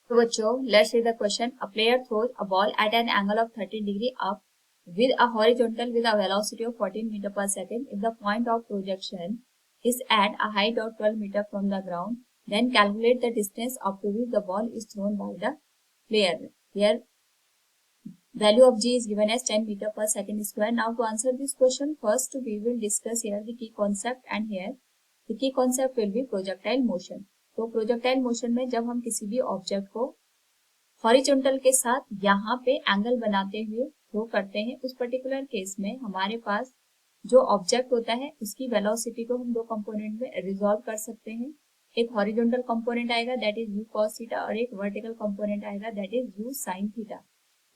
तो बच्चों, let's read the question. A player throws a ball at an angle of 30 degree up with a horizontal with a velocity of 14 meter per second. If the point of projection is at a height of 12 meter from the ground, then calculate the distance up to which the ball is thrown by the player. Here, value of g is given as 10 meter per second square. Now to answer this question, first we will discuss here the key concept, and here the key concept will be projectile motion. तो projectile motion में जब हम किसी भी object को horizontal के साथ यहाँ पे एंगल बनाते हुए थ्रो करते हैं, उस पर्टिकुलर केस में हमारे पास जो ऑब्जेक्ट होता है उसकी वेलोसिटी को हम दो कंपोनेंट में रिजॉल्व कर सकते हैं. एक हॉरिजॉन्टल कंपोनेंट आएगा that is you cos theta, और एक वर्टिकल कंपोनेंट आएगा that is you sine theta.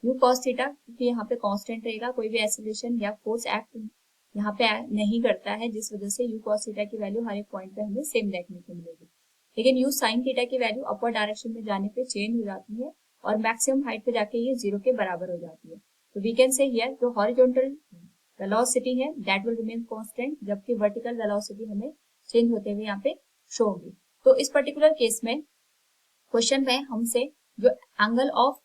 You cos theta क्योंकि यहाँ पे कांस्टेंट रहेगा, कोई भी एक्सेलरेशन या फोर्स एक्ट यहाँ पे नहीं करता है, जिस वजह से यू कॉस थीटा की वैल्यू हर एक पॉइंट पे हमें सेम देखने को मिलेगी. लेकिन यू साइन थीटा की वैल्यू अपवर्ड डायरेक्शन में जाने पे चेंज हो जाती है और मैक्सिमम हाइट पे जाके ये 0 के बराबर हो जाती है. तो वी कैन से हियर जो हॉरिजॉन्टल वेलोसिटी है दैट विल रिमेन कांस्टेंट, जबकि वर्टिकल वेलोसिटी हमें चेंज होते हुए यहाँ पे शो होगी. तो इस पर्टिकुलर केस में क्वेश्चन में हमसे जो एंगल ऑफ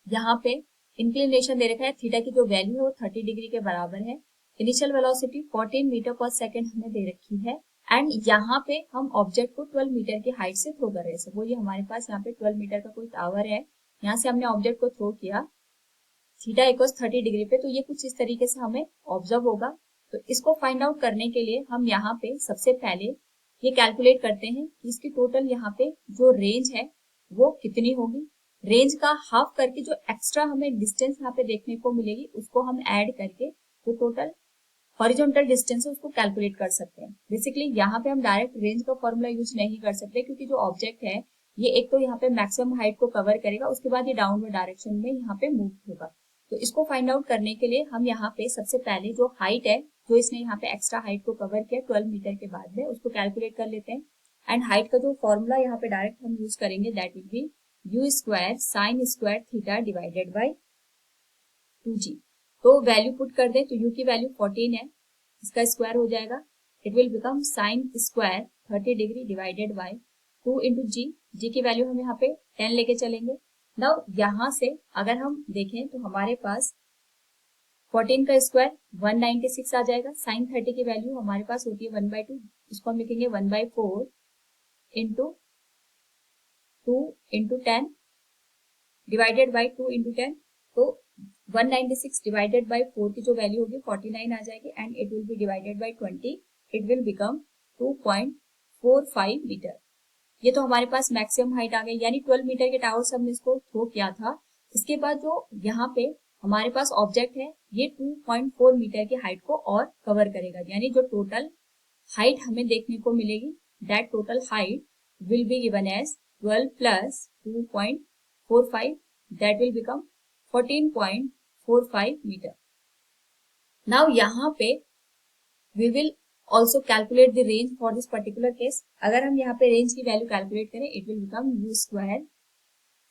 यहाँ पे इंक्लिनेशन दे रखा है थीटा की जो वैल्यू है वो 30 डिग्री के बराबर है. इनिशियल वेलोसिटी 14 मीटर पर सेकेंड हमें दे रखी है, एंड यहाँ पे हम ऑब्जेक्ट को 12 मीटर की हाइट से थ्रो कर रहे हैं. सपोज ये हमारे पास यहाँ पे 12 मीटर का कोई टावर है, यहाँ से हमने ऑब्जेक्ट को थ्रो किया थीटा इक्वल्स 30 डिग्री पे, तो ये कुछ इस तरीके से हमें ऑब्जर्व होगा. तो इसको फाइंड आउट करने के लिए हम यहाँ पे सबसे पहले ये कैलकुलेट करते हैं कि इसकी टोटल यहाँ पे जो रेंज है वो कितनी होगी. रेंज का हाफ करके जो एक्स्ट्रा हमें डिस्टेंस यहाँ पे देखने को मिलेगी उसको हम ऐड करके जो टोटल हॉरिजॉन्टल डिस्टेंस है उसको कैलकुलेट कर सकते हैं. बेसिकली यहाँ पे हम डायरेक्ट रेंज का फॉर्मूला यूज नहीं कर सकते, क्योंकि जो ऑब्जेक्ट है ये एक तो यहाँ पे मैक्सिमम हाइट को कवर करेगा, उसके बाद ये डाउनवर्ड डायरेक्शन में यहाँ पे मूव होगा. तो इसको फाइंड आउट करने के लिए हम यहाँ पे सबसे पहले जो हाइट है, जो इसने यहाँ पे एक्स्ट्रा हाइट को कवर किया 12 मीटर के बाद में, उसको कैलकुलेट कर लेते हैं. एंड हाइट का जो फॉर्मूला यहाँ पे डायरेक्ट हम यूज करेंगे that will B you square sine square theta divided by 2g. तो वैल्यू पुट कर दे तो u की वैल्यू 14 है, इसका स्क्वायर हो जाएगा. It will become sine square 30 degree divided by 2 into g. G की वैल्यू हम यहाँ पे 10 लेके चलेंगे. नाउ यहाँ से अगर हम देखें तो हमारे पास 14 का स्क्वायर 196 आ जाएगा. साइन 30 की वैल्यू हमारे पास होती है 1/2, इसको हम लिखेंगे 1/4 into 2 into 10 divided by 2 into 10. तो 196 डिवाइडेड बाई 4 की जो वैल्यू होगी 49 आ जाएगी, and it will be divided by 20. It will become 2.45 meter. ये तो हमारे पास मैक्सिमम हाइट आ गई, यानी 12 मीटर के टावर से हमने इसको थ्रो किया था. इसके बाद जो यहाँ पे हमारे पास ऑब्जेक्ट है ये 2.4 मीटर की हाइट को और कवर करेगा, यानी जो टोटल हाइट हमें देखने को मिलेगी that total height will be given as 12 plus 2.45 that will become 14.45 meter. Now यहाँ पे we will also calculate the range for this particular case. अगर हम यहाँ पे रेंज की वैल्यू कैलकुलेट करें it will become u square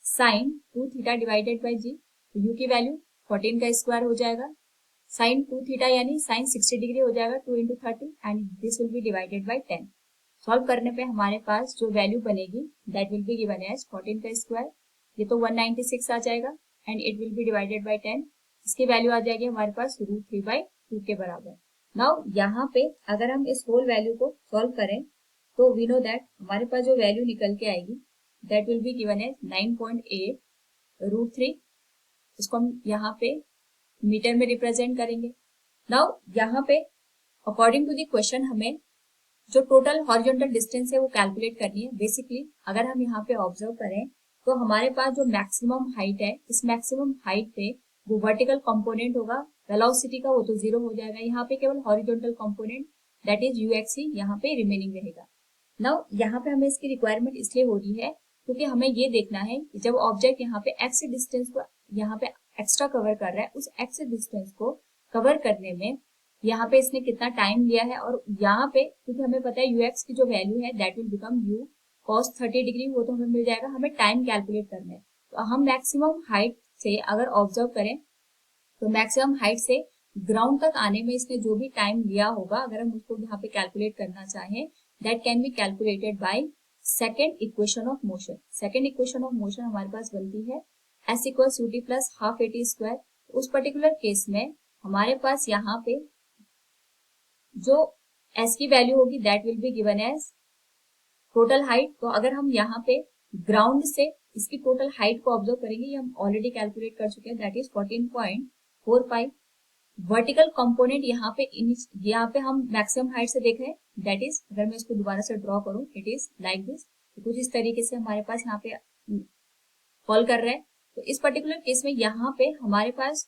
sine 2 theta divided by g. तो u की वैल्यू 14 का स्क्वायर हो जाएगा, साइन 2 थीटा यानी साइन 60 डिग्री हो जाएगा 2 into 30, and this will be divided by 10. Solve करने पे हमारे पास जो वैल्यू बनेगी that will be given as 14 का स्क्वायर, ये तो 196 आ जाएगा, and it will be divided by 10. इसकी वैल्यू आ जाएगी हमारे पास √3/2 के बराबर. नाउ यहाँ पे अगर हम इस होल वैल्यू को सॉल्व करें तो वी नो दैट हमारे पास जो वैल्यू निकल के आएगी that will be given as 9.8 √3. इसको हम यहाँ पे मीटर में रिप्रेजेंट करेंगे. नाउ यहाँ पे अकॉर्डिंग टू द क्वेश्चन हमें जो टोटल हॉरिजॉन्टल डिस्टेंस है वो कैलकुलेट करनी है. बेसिकली अगर हम यहाँ पे ऑब्जर्व करें तो हमारे पास जो मैक्सिमम हाइट है, इस मैक्सिमम हाइट पे जो वर्टिकल कंपोनेंट होगा वेलोसिटी का वो तो 0 हो जाएगा. यहाँ पे केवल हॉरिजॉन्टल कंपोनेंट दैट इज यूएक्सी यहाँ पे रिमेनिंग रहेगा. नाउ यहाँ पे हमें इसकी रिक्वायरमेंट इसलिए हो रही है क्योंकि हमें ये देखना है कि जब ऑब्जेक्ट यहाँ पे एक्स डिस्टेंस को यहाँ पे एक्स्ट्रा कवर कर रहा है, उस एक्स डिस्टेंस को कवर करने में यहाँ पे इसने कितना टाइम लिया है. और यहाँ पे क्योंकि हमें पता है यूएक्स की जो वैल्यू है that will become you cos 30 degree, वो तो हमें मिल जाएगा. हमें टाइम कैलकुलेट करना है. तो हम मैक्सिमम हाइट से अगर ऑब्जर्व करें तो मैक्सिमम हाइट से ग्राउंड तक आने में इसने जो भी टाइम लिया होगा, अगर हम उसको यहाँ पे कैलकुलेट करना चाहें that can be calculated by second equation of motion, second equation of motion हमारे पास बनती है s equals ut plus half at square. उस पर्टिकुलर केस में हमारे पास यहाँ पे जो s की वैल्यू होगी that will be given as total height. तो अगर हम यहाँ पे ग्राउंड से इसकी टोटल हाइट को ऑब्जर्व करेंगे, ये हम ऑलरेडी कैलकुलेट कर चुके हैं, दैट इज 14.45। वर्टिकल कंपोनेंट यहाँ पे हम मैक्सिमम हाइट से देख रहे हैं, दैट इज अगर मैं इसको दोबारा से ड्रॉ करूं इट इज लाइक दिस। तो कुछ इस तरीके से हमारे पास यहाँ पे फॉल कर रहा है। तो इस पर्टिकुलर केस में यहाँ पे हमारे पास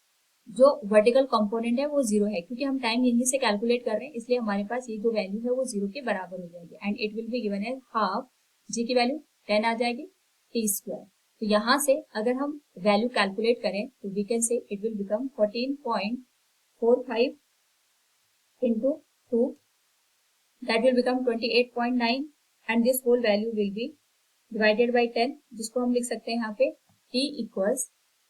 जो वर्टिकल कंपोनेंट है वो 0 है, क्योंकि हम टाइम यहीं से कैलकुलेट कर रहे हैं, इसलिए हमारे पास ये जो वैल्यू है वो 0 के बराबर हो जाएगी and it will be given as half g की वैल्यू 10 आ जाएगी टी स्क्वायर। तो यहाँ से अगर हम वैल्यू कैलकुलेट करें तो we can say it will become 14.45 into 2, that will become 28.9 and this whole value will be divided by 10, जिसको हम लिख सकते हैं यहाँ पे t equals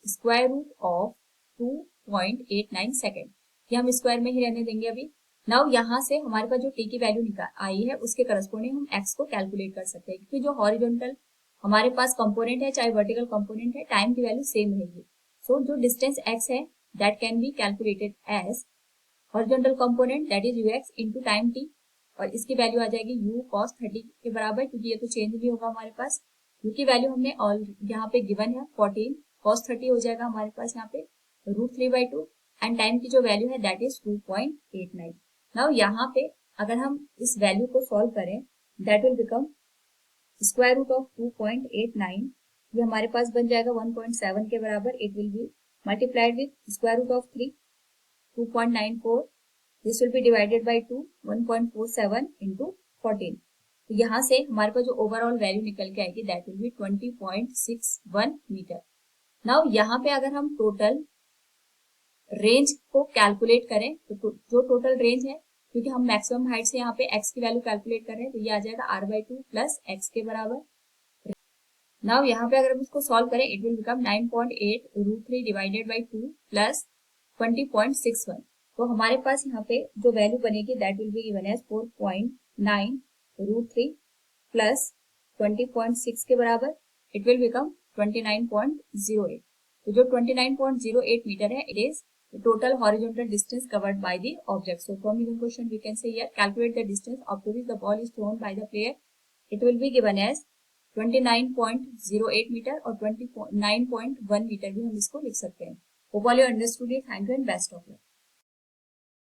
square root of 2.89 second. ये हम स्क्वायर में ही रहने देंगे अभी। नाउ यहाँ से हमारे पास जो t की वैल्यू आई है उसके करस्पॉन्डिंग हम x को कैलकुलेट कर सकते हैं, क्योंकि जो हॉरिजॉन्टल हमारे पास कंपोनेंट है चाहे वर्टिकल कंपोनेंट है, टाइम की वैल्यू सेम रहेगी। सो जो डिस्टेंस x है that can be calculated as horizontal component that is ux into time t, और इसकी वैल्यू आ जाएगी u cos 30 के बराबर, क्योंकि ये तो चेंज नहीं होगा हमारे पास। u की वैल्यू हमने ऑल यहाँ पे गिवन है 14 cos 30 हो जाएगा हमारे पास यहाँ पे √3/2 एंड टाइम की जो वैल्यू है दैट इज 2.89। नाउ यहाँ पे अगर हम इस वैल्यू को सॉल्व करें that will become square root of 2.89, ये हमारे पास बन जाएगा 1.7 के बराबर। It will be multiplied with square root of 3 2.94, this will be divided by 2 1.47 into 14। तो यहाँ से हमारे पास जो ओवरऑल वैल्यू निकल के आएगी that will be 20.61 meter. Now यहाँ पे अगर हम टोटल रेंज को कैलकुलेट करें तो जो टोटल रेंज है, क्योंकि हम मैक्सिमम हाइट से यहाँ पे x की वैल्यू कैलकुलेट कर रहे हैं, तो ये आ जाएगा r/2 प्लस x के बराबर। नाउ यहाँ पे अगर हम इसको सॉल्व करें it will become 9.8 √3 divided by 2 plus 20.61। तो हमारे पास यहाँ पे जो वैल्यू बनेगी that will be given as 4.9 √3 plus 20.6 के बराबर। It will become 29.08। तो जो 29.08 मीटर है it is total horizontal distance covered by the object. So from given question we can say here calculate the distance up to which the ball is thrown by the player. It will be given as 29.08 metre और 29.1 metre भी हम इसको लिख सकते हैं। Hope all you understood it. Thank you and best of luck.